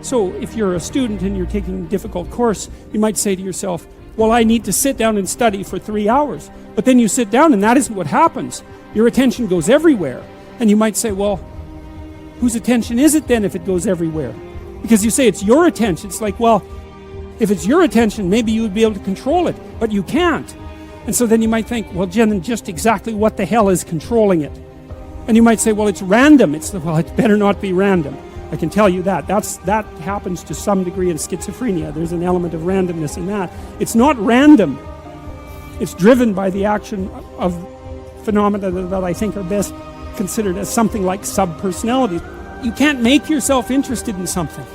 So if you're a student and you're taking a difficult course, you might say to yourself, well, I need to sit down and study for 3 hours. But then you sit down and that isn't what happens. Your attention goes everywhere. And you might say, well, whose attention is it then if it goes everywhere? Because you say it's your attention. It's like, well, if it's your attention, maybe you would be able to control it, but you can't. And so then you might think, well, Jen, just exactly what the hell is controlling it? And you might say, well, it's random. Well, it better not be random. I can tell you that. That happens to some degree in schizophrenia. There's an element of randomness in that. It's not random. It's driven by the action of phenomena that I think are best considered as something like subpersonalities. You can't make yourself interested in something.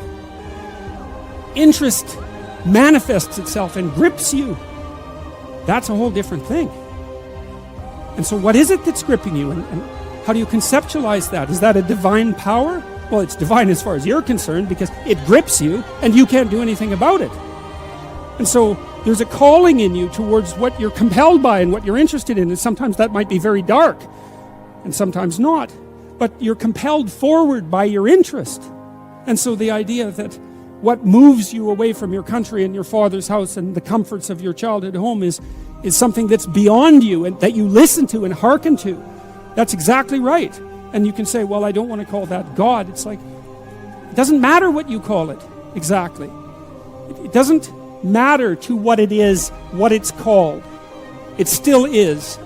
Interest manifests itself and grips you. That's a whole different thing. And so what is it that's gripping you? And how do you conceptualize that? Is that a divine power? Well, it's divine as far as you're concerned because it grips you and you can't do anything about it. And so there's a calling in you towards what you're compelled by and what you're interested in. And sometimes that might be very dark and sometimes not. But you're compelled forward by your interest. And so the idea that what moves you away from your country and your father's house and the comforts of your childhood home is something that's beyond you and that you listen to and hearken to. That's exactly right. And you can say, well, I don't want to call that God. It's like, it doesn't matter what you call it exactly. It doesn't matter to what it is, what it's called. It still is.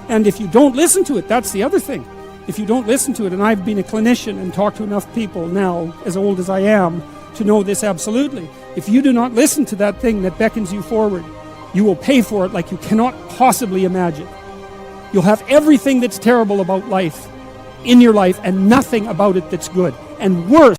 And if you don't listen to it, that's the other thing. If you don't listen to it, and I've been a clinician and talked to enough people now, as old as I am, to know this absolutely. If you do not listen to that thing that beckons you forward, you will pay for it like you cannot possibly imagine. You'll have everything that's terrible about life in your life and nothing about it that's good. And worse,